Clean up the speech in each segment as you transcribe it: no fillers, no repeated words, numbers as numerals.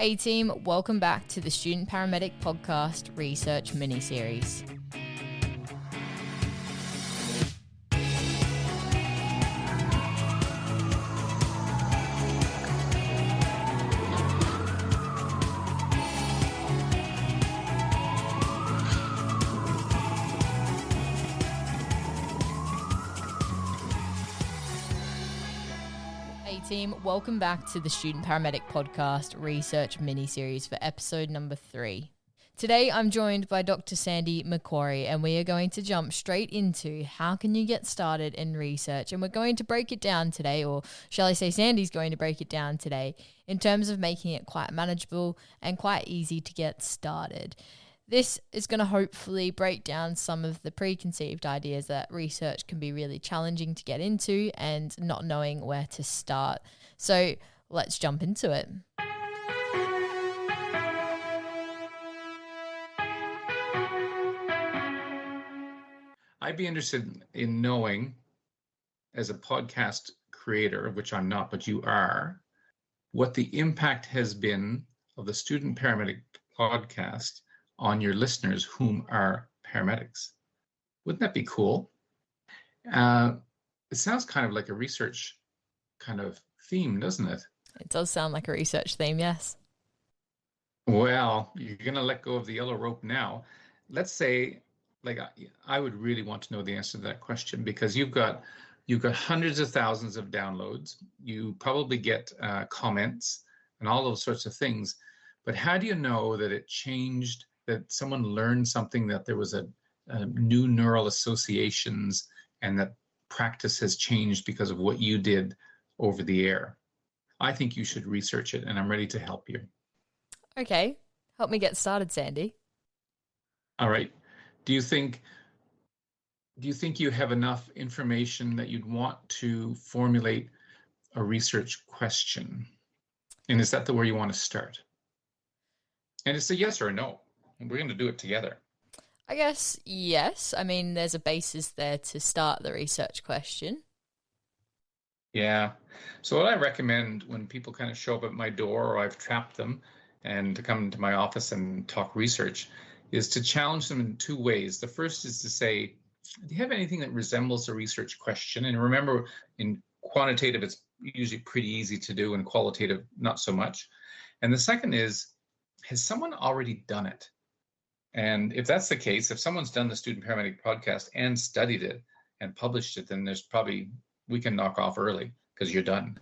Hey team, welcome back to the Student Paramedic Podcast Research Mini-Series. Hey team, welcome back to the Student Paramedic Podcast Research Mini-Series for episode number 3. Today I'm joined by Dr. Sandy McQuarrie and we are going to jump straight into how can you get started in research, and we're going to break it down today, or shall I say Sandy's going to break it down today, in terms of making it quite manageable and quite easy to get started. This is going to hopefully break down some of the preconceived ideas that research can be really challenging to get into and not knowing where to start. So let's jump into it. I'd be interested in knowing, as a podcast creator, of which I'm not, but you are, what the impact has been of the Student Paramedic podcast on your listeners whom are paramedics. Wouldn't that be cool? It sounds kind of like a research kind of theme, doesn't it? It does sound like a research theme, yes. Well, you're going to let go of the yellow rope now. Let's say, I would really want to know the answer to that question, because you've got hundreds of thousands of downloads. You probably get comments and all those sorts of things. But how do you know that it changed, that someone learned something, that there was a new neural associations, and that practice has changed because of what you did over the air? I think you should research it, and I'm ready to help you. Okay, help me get started, Sandy. All right. Do you think you have enough information that you'd want to formulate a research question? And is that where you want to start? And it's a yes or a no. And we're going to do it together. I guess yes. I mean, there's a basis there to start the research question. Yeah. So what I recommend when people kind of show up at my door, or I've trapped them, and to come into my office and talk research, is to challenge them in two ways. The first is to say, do you have anything that resembles a research question? And remember, in quantitative, it's usually pretty easy to do, and qualitative, not so much. And the second is, has someone already done it? And if that's the case, if someone's done the Student Paramedic podcast and studied it and published it, then there's probably, we can knock off early because you're done.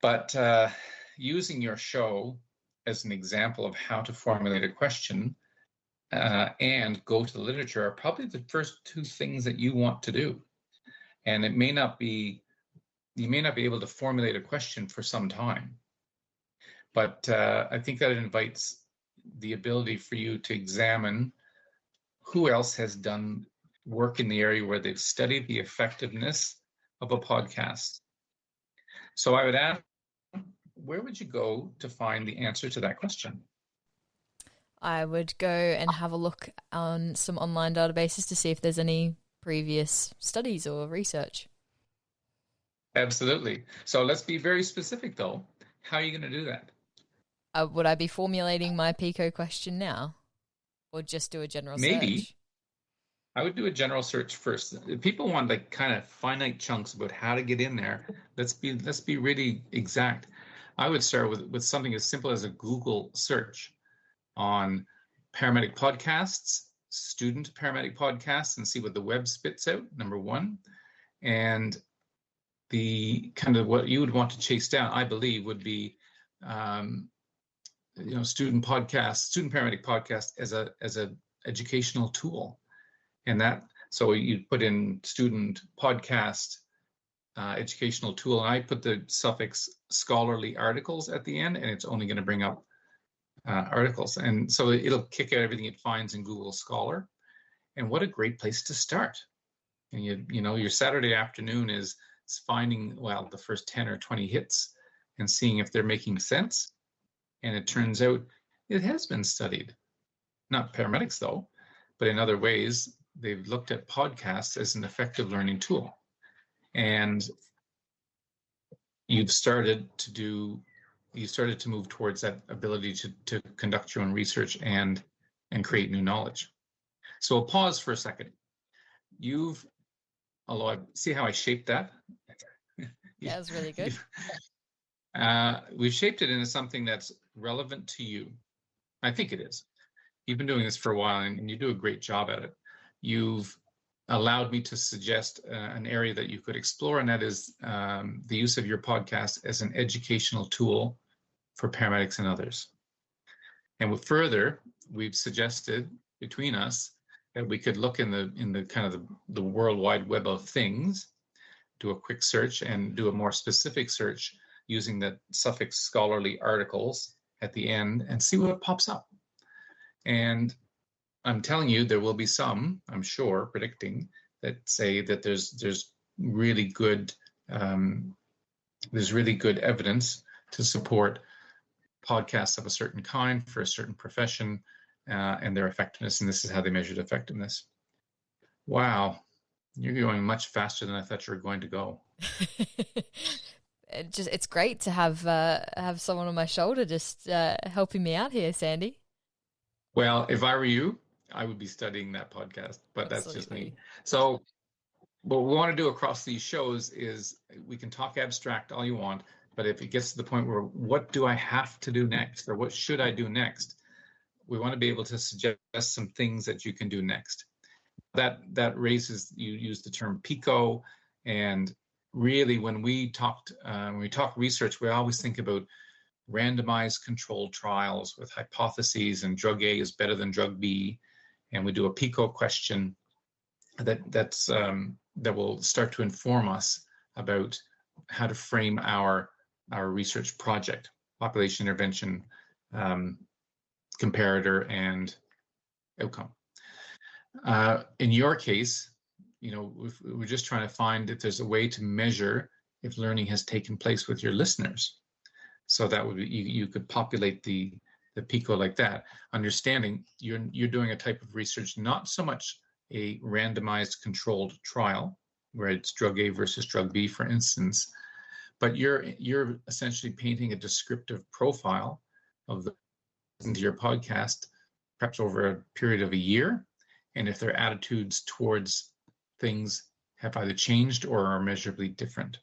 But using your show as an example of how to formulate a question and go to the literature are probably the first two things that you want to do. And you may not be able to formulate a question for some time. But I think that invites the ability for you to examine who else has done work in the area where they've studied the effectiveness of a podcast. So I would ask, where would you go to find the answer to that question? I would go and have a look on some online databases to see if there's any previous studies or research. Absolutely. So let's be very specific, though. How are you going to do that? Would I be formulating my PICO question now, or just do a general search? Maybe. I would do a general search first. If people want like kind of finite chunks about how to get in there, let's be really exact. I would start with something as simple as a Google search on paramedic podcasts, student paramedic podcasts, and see what the web spits out, number one. And the kind of what you would want to chase down, I believe, would be student paramedic podcast as a educational tool. And that, so you put in student podcast educational tool, and I put the suffix scholarly articles at the end, and it's only going to bring up articles. And so it'll kick out everything it finds in Google Scholar. And what a great place to start. And your Saturday afternoon is finding, the first 10 or 20 hits and seeing if they're making sense. And it turns out it has been studied. Not paramedics though, but in other ways, they've looked at podcasts as an effective learning tool. And you've started to do you started to move towards that ability to conduct your own research and create new knowledge. So we'll pause for a second. Although I see how I shaped that. That was really good. We've shaped it into something that's relevant to you. I think it is. You've been doing this for a while, and you do a great job at it. You've allowed me to suggest an area that you could explore, and that is the use of your podcast as an educational tool for paramedics and others. And further, we've suggested between us that we could look in the kind of the World Wide Web of things, do a quick search and do a more specific search using the suffix scholarly articles at the end and see what pops up. And I'm telling you, there will be some, I'm sure, predicting that say that there's really good evidence to support podcasts of a certain kind for a certain profession and their effectiveness, and this is how they measured effectiveness. Wow, you're going much faster than I thought you were going to go. It's great to have someone on my shoulder just helping me out here, Sandy. Well, if I were you, I would be studying that podcast, but that's just me. So what we want to do across these shows is we can talk abstract all you want, but if it gets to the point where what do I have to do next, or what should I do next, we want to be able to suggest some things that you can do next. That raises, you use the term PICO, and really when we talk research, we always think about randomized controlled trials with hypotheses, and drug A is better than drug B, and we do a PICO question that will start to inform us about how to frame our research project, population intervention, comparator, and outcome. In your case, we're just trying to find if there's a way to measure if learning has taken place with your listeners. So that would be, you could populate the PICO like that, understanding you're doing a type of research, not so much a randomized controlled trial where it's drug A versus drug B, for instance, but you're essentially painting a descriptive profile of the into your podcast, perhaps over a period of a year, and if their attitudes towards things have either changed or are measurably different.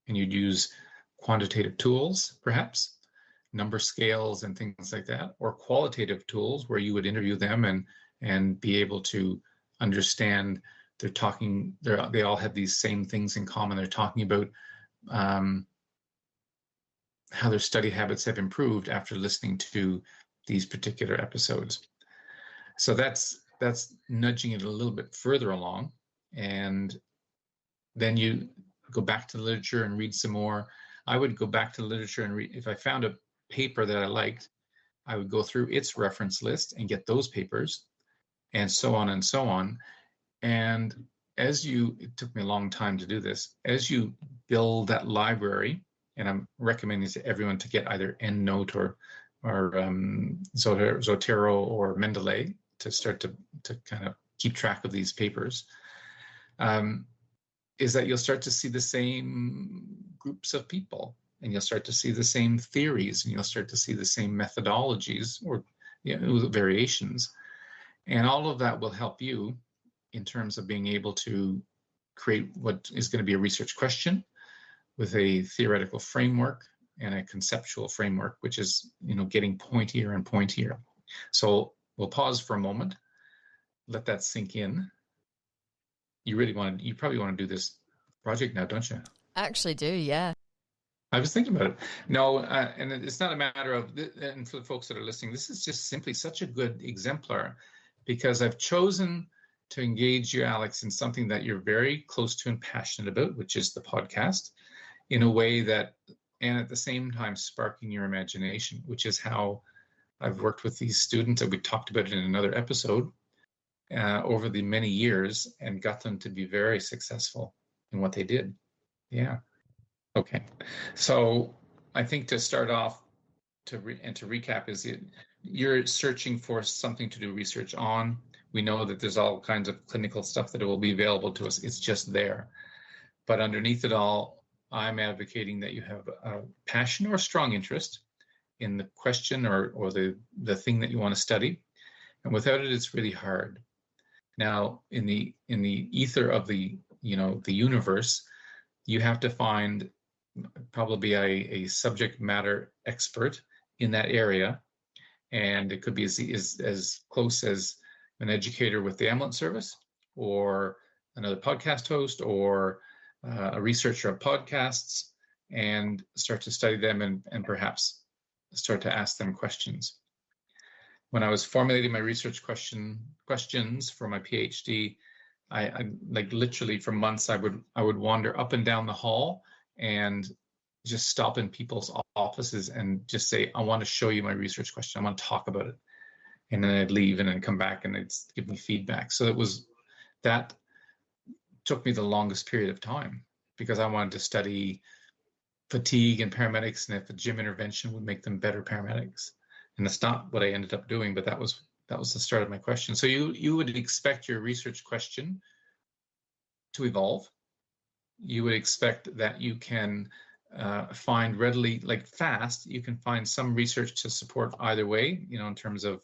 And you'd use quantitative tools, perhaps, number scales and things like that, or qualitative tools where you would interview them and be able to understand they all have these same things in common. They're talking about how their study habits have improved after listening to these particular episodes. So that's nudging it a little bit further along, and then you go back to the literature and read some more. I would go back to the literature and read. If I found a paper that I liked, I would go through its reference list and get those papers, and so on and so on. And it took me a long time to do this, as you build that library, and I'm recommending to everyone to get either EndNote or Zotero or Mendeley to start to kind of keep track of these papers, is that you'll start to see the same groups of people, and you'll start to see the same theories, and you'll start to see the same methodologies or variations. And all of that will help you in terms of being able to create what is going to be a research question with a theoretical framework and a conceptual framework, which is, getting pointier and pointier. So we'll pause for a moment, let that sink in. You probably want to do this project now, don't you? I actually do, yeah. I was thinking about it. No, and it's not a matter of, and for the folks that are listening, this is just simply such a good exemplar, because I've chosen to engage you, Alex, in something that you're very close to and passionate about, which is the podcast, in a way that, and at the same time, sparking your imagination, which is how I've worked with these students, and we talked about it in another episode, over the many years, and got them to be very successful in what they did. Yeah. Okay. So I think to start off, to recap, is you're searching for something to do research on. We know that there's all kinds of clinical stuff that will be available to us. It's just there. But underneath it all, I'm advocating that you have a passion or a strong interest in the question or the thing that you want to study. And without it, it's really hard. Now, in the ether of the universe, you have to find probably a subject matter expert in that area, and it could be as close as an educator with the ambulance service, or another podcast host, or a researcher of podcasts, and start to study them and perhaps start to ask them questions. When I was formulating my research questions for my PhD, I like literally for months I would wander up and down the hall and just stop in people's offices and just say, I want to show you my research question. I want to talk about it. And then I'd leave and then come back and they'd give me feedback. So that took me the longest period of time because I wanted to study fatigue and paramedics and if a gym intervention would make them better paramedics. And that's not what I ended up doing, but that was the start of my question. So you would expect your research question to evolve. You would expect that you can find readily, like fast, you can find some research to support either way, in terms of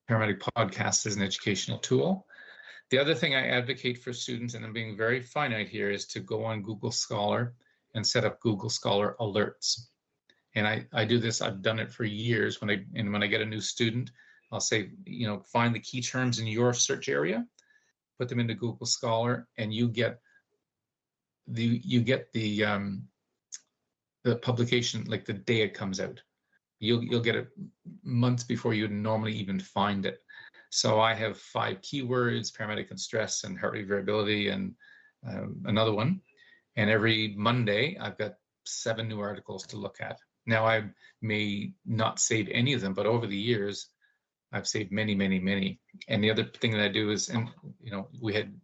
paramedic podcasts as an educational tool. The other thing I advocate for students, and I'm being very finite here, is to go on Google Scholar and set up Google Scholar alerts. And I do this, I've done it for years. When I get a new student, I'll say, find the key terms in your search area, put them into Google Scholar, and you get the publication like the day it comes out. You'll get it months before you'd normally even find it. So I have 5 keywords: paramedic and stress and heart rate variability and another one. And every Monday I've got 7 new articles to look at. Now I may not save any of them, but over the years I've saved many, many, many. And the other thing that I do is, and when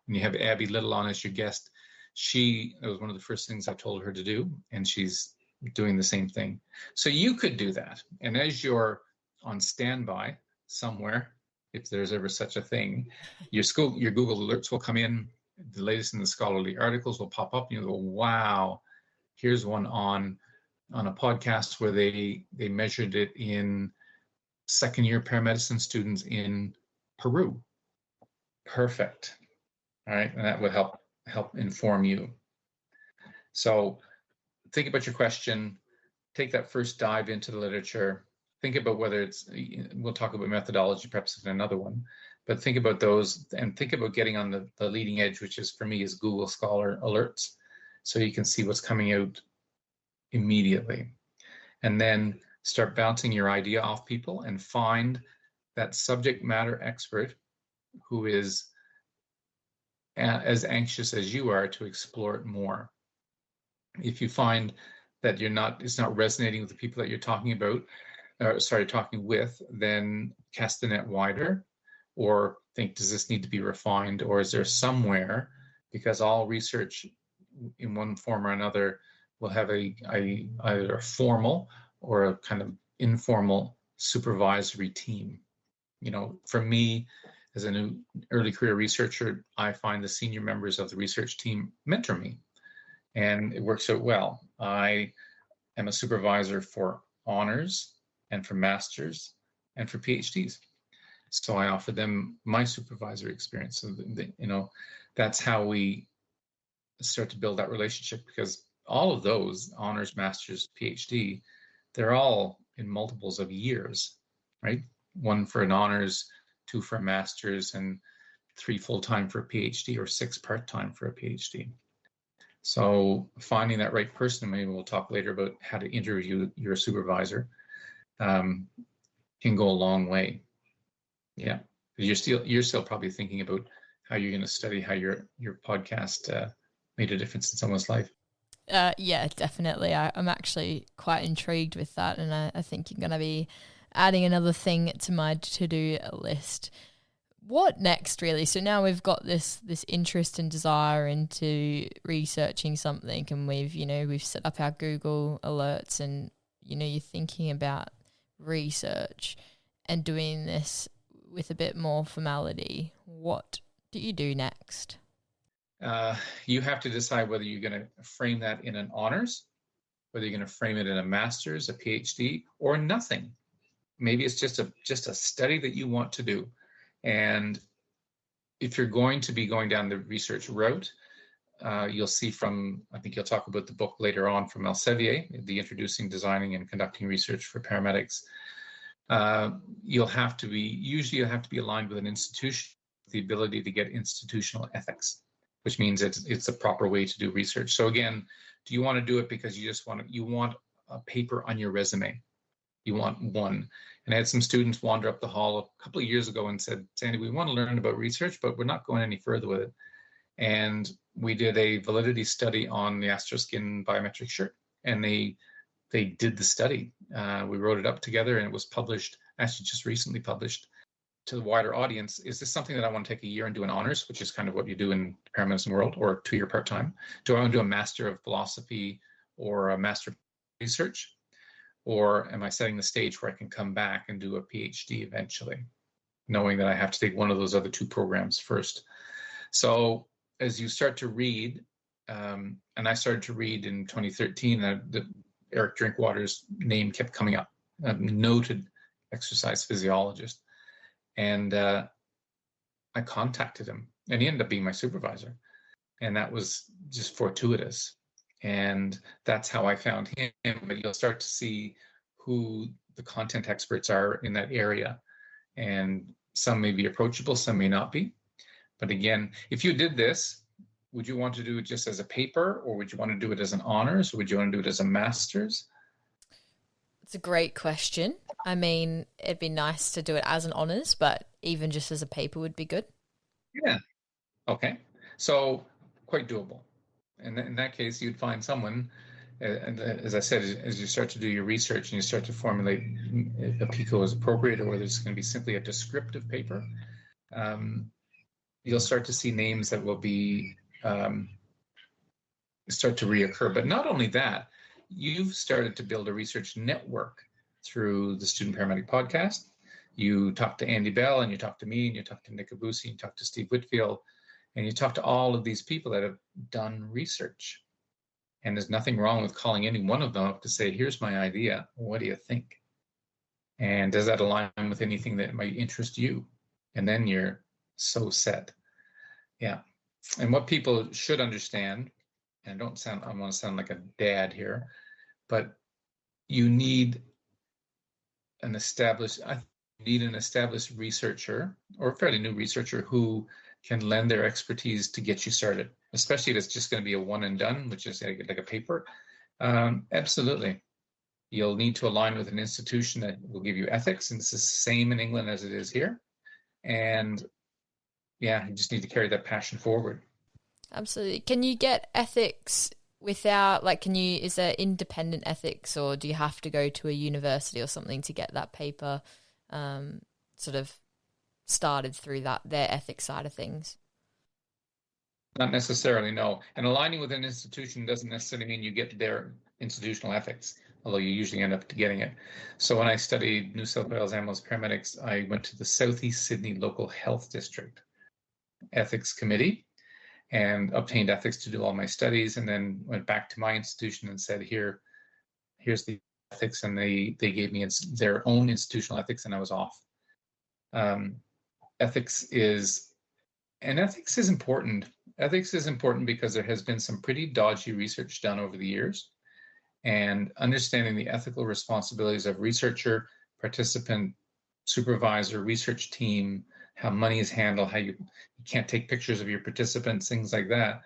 you have Abby Little on as your guest, that was one of the first things I told her to do, and she's doing the same thing. So you could do that. And as you're on standby somewhere, if there's ever such a thing, your Google alerts will come in, the latest in the scholarly articles will pop up, and you go, wow, here's one on a podcast where they measured it in second-year paramedicine students in Peru. Perfect. All right, and that would help inform you. So think about your question, take that first dive into the literature, think about whether we'll talk about methodology perhaps in another one, but think about those and think about getting on the leading edge, which is for me is Google Scholar alerts, so you can see what's coming out immediately. And then start bouncing your idea off people and find that subject matter expert who is as anxious as you are to explore it more. If you find that it's not resonating with the people that you're talking with, then cast the net wider, or think, does this need to be refined, or is there somewhere, because all research in one form or another will have either a formal or a kind of informal supervisory team. For me, as a new early career researcher, I find the senior members of the research team mentor me, and it works out well. I am a supervisor for honors and for masters and for PhDs. So I offer them my supervisory experience. So, that's how we start to build that relationship, because all of those honors, masters, PhD, they're all in multiples of years, right? 1 for an honors, 2 for a master's, and 3 full-time for a PhD, or 6 part-time for a PhD. So finding that right person, maybe we'll talk later about how to interview your supervisor, can go a long way. Yeah, you're still probably thinking about how you're going to study how your podcast made a difference in someone's life. Yeah, definitely. I'm actually quite intrigued with that, and I think you're going to be adding another thing to my to-do list. What next, really? So now we've got this interest and desire into researching something, and we've set up our Google alerts, and you're thinking about research and doing this with a bit more formality. What do you do next? You have to decide whether you're going to frame that in an honors, whether you're going to frame it in a master's, a PhD, or nothing. Maybe it's just a study that you want to do. And if you're going to be going down the research route, you'll see I think you'll talk about the book later on from Elsevier, the Introducing, Designing, and Conducting Research for Paramedics. You'll have to be aligned with an institution, with the ability to get institutional ethics, which means it's the proper way to do research. So again, do you want to do it because you want a paper on your resume? You want one. And I had some students wander up the hall a couple of years ago and said, Sandy, we want to learn about research, but we're not going any further with it. And we did a validity study on the Astroskin biometric shirt, and they did the study. We wrote it up together, and it was published, actually just recently published, to the wider audience. Is this something that I want to take a year and do an honors, which is kind of what you do in the paramedicine world, or a 2-year part-time? Do I want to do a master of philosophy or a master of research? Or am I setting the stage where I can come back and do a PhD eventually, knowing that I have to take one of those other 2 programs first? So as you start to read, and I started to read in 2013, Eric Drinkwater's name kept coming up, a noted exercise physiologist. And I contacted him, and he ended up being my supervisor. And that was just fortuitous. And that's how I found him. But you'll start to see who the content experts are in that area. And some may be approachable, some may not be. But again, if you did this, would you want to do it just as a paper, or would you want to do it as an honors, or would you want to do it as a master's? It's a great question. I mean, it'd be nice to do it as an honors, but even just as a paper would be good. Yeah. Okay. So quite doable. And in that case, you'd find someone, and as I said, as you start to do your research and you start to formulate if a PICO is appropriate or whether it's going to be simply a descriptive paper, you'll start to see names that will be start to reoccur. But not only that, you've started to build a research network through the Student Paramedic podcast. You talk to Andy Bell, and you talk to me, and you talk to Nick Abusi, and you talk to Steve Whitfield, and you talk to all of these people that have done research. And there's nothing wrong with calling any one of them up to say, here's my idea. What do you think? And does that align with anything that might interest you? And then you're so set. Yeah. And what people should understand, and I want to sound like a dad here, but you need an established researcher, or a fairly new researcher, who can lend their expertise to get you started, especially if it's just going to be a one and done, which is like a paper. Absolutely. You'll need to align with an institution that will give you ethics, and it's the same in England as it is here. And yeah, you just need to carry that passion forward. Absolutely. Can you get ethics without, is there independent ethics, or do you have to go to a university or something to get that paper sort of started through their ethics side of things? Not necessarily, no. And aligning with an institution doesn't necessarily mean you get their institutional ethics, although you usually end up getting it. So when I studied New South Wales Ambulance Paramedics, I went to the Southeast Sydney Local Health District Ethics Committee and obtained ethics to do all my studies, and then went back to my institution and said, here's the ethics, and they gave me their own institutional ethics, and I was off. Ethics is important. Ethics is important because there has been some pretty dodgy research done over the years, and understanding the ethical responsibilities of researcher, participant, supervisor, research team, how money is handled, how you can't take pictures of your participants, things like that.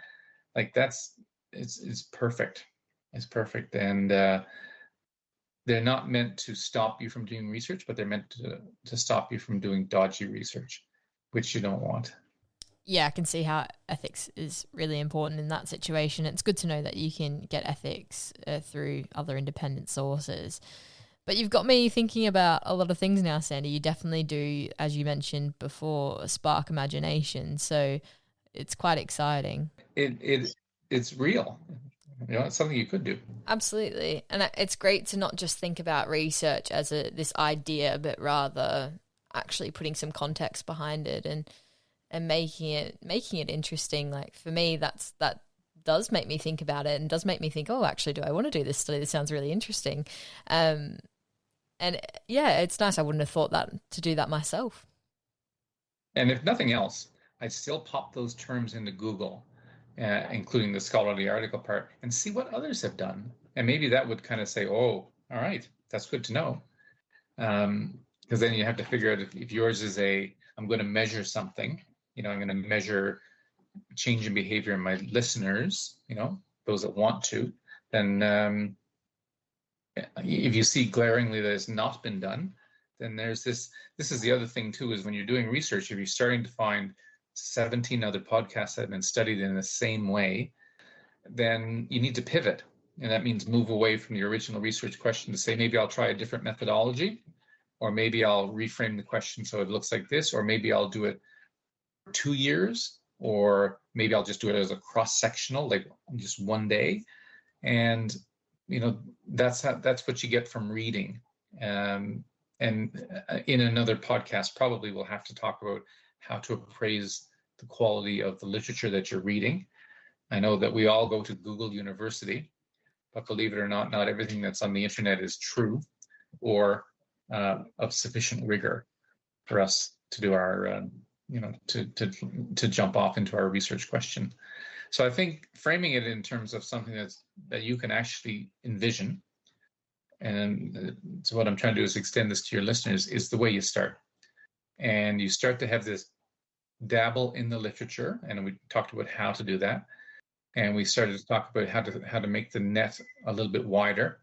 It's perfect. It's perfect. And they're not meant to stop you from doing research, but they're meant to stop you from doing dodgy research, which you don't want. Yeah, I can see how ethics is really important in that situation. It's good to know that you can get ethics through other independent sources. But you've got me thinking about a lot of things now, Sandy. You definitely do, as you mentioned before, spark imagination. So it's quite exciting. It's real. It's something you could do. Absolutely. And it's great to not just think about research as this idea, but rather actually putting some context behind it. And and making it interesting. Like for me, that does make me think about it and does make me think, oh, actually, do I want to do this study? This sounds really interesting. And yeah, it's nice. I wouldn't have thought to do that myself. And if nothing else, I'd still pop those terms into Google, including the scholarly article part, and see what others have done. And maybe that would kind of say, oh, all right, that's good to know. Because then you have to figure out if yours is I'm going to measure something, I'm going to measure change in behavior in my listeners, those that want to, then if you see glaringly that it's not been done, then there's this is the other thing too, is when you're doing research, if you're starting to find 17 other podcasts that have been studied in the same way, then you need to pivot. And that means move away from the original research question to say, maybe I'll try a different methodology, or maybe I'll reframe the question so it looks like this, or maybe I'll do it for 2 years, or maybe I'll just do it as a cross-sectional, like just one day. And, that's what you get from reading. And in another podcast, probably we'll have to talk about how to appraise the quality of the literature that you're reading. I know that we all go to Google University, but believe it or not everything that's on the internet is true or of sufficient rigor for us to do our, to jump off into our research question. So I think framing it in terms of something that you can actually envision, and so what I'm trying to do is extend this to your listeners, is the way you start. And you start to have this dabble in the literature, and we talked about how to do that. And we started to talk about how to make the net a little bit wider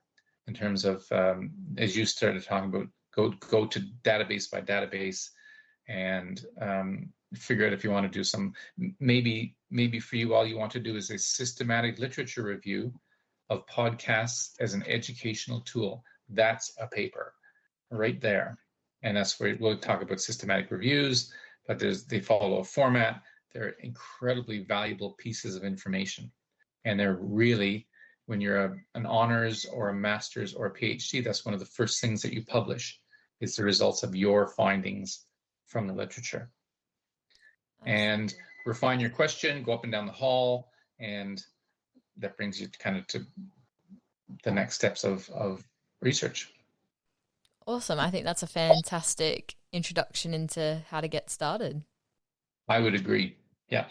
in terms of, as you started talking about, go to database by database and figure out if you want to do some, maybe for you, all you want to do is a systematic literature review of podcasts as an educational tool. That's a paper right there. And that's where we'll talk about systematic reviews, but they follow a format. They're incredibly valuable pieces of information. And they're really, when you're an honors or a master's or a PhD, that's one of the first things that you publish is the results of your findings from the literature. And refine your question, go up and down the hall, and that brings you kind of to the next steps of research. Awesome. I think that's a fantastic introduction into how to get started. I would agree. Yeah.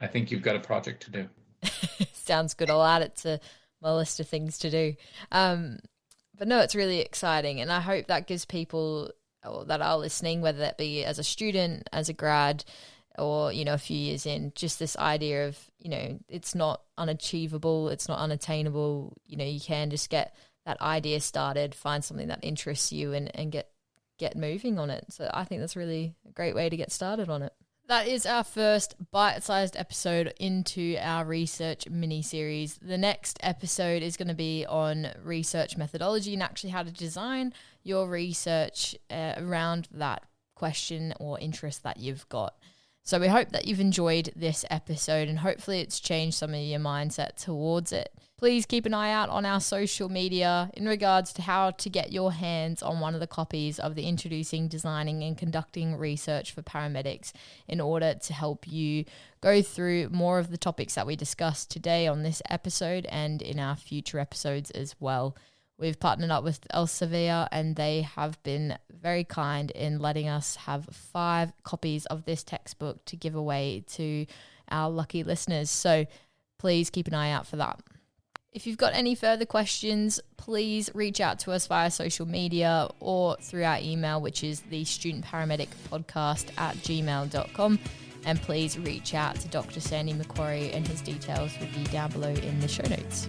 I think you've got a project to do. Sounds good. I'll add it to my list of things to do. But no, it's really exciting. And I hope that gives people that are listening, whether that be as a student, as a grad, or, a few years in, just this idea of, it's not unachievable, it's not unattainable. You can just get that idea started, find something that interests you and get moving on it. So I think that's really a great way to get started on it. That is our first bite-sized episode into our research mini-series. The next episode is going to be on research methodology and actually how to design your research around that question or interest that you've got. So we hope that you've enjoyed this episode and hopefully it's changed some of your mindset towards it. Please keep an eye out on our social media in regards to how to get your hands on one of the copies of the Introducing, Designing and Conducting Research for Paramedics in order to help you go through more of the topics that we discussed today on this episode and in our future episodes as well. We've partnered up with Elsevier and they have been very kind in letting us have 5 copies of this textbook to give away to our lucky listeners. So please keep an eye out for that. If you've got any further questions, please reach out to us via social media or through our email, which is the studentparamedicpodcast@gmail.com. And please reach out to Dr. Sandy Macquarie and his details will be down below in the show notes.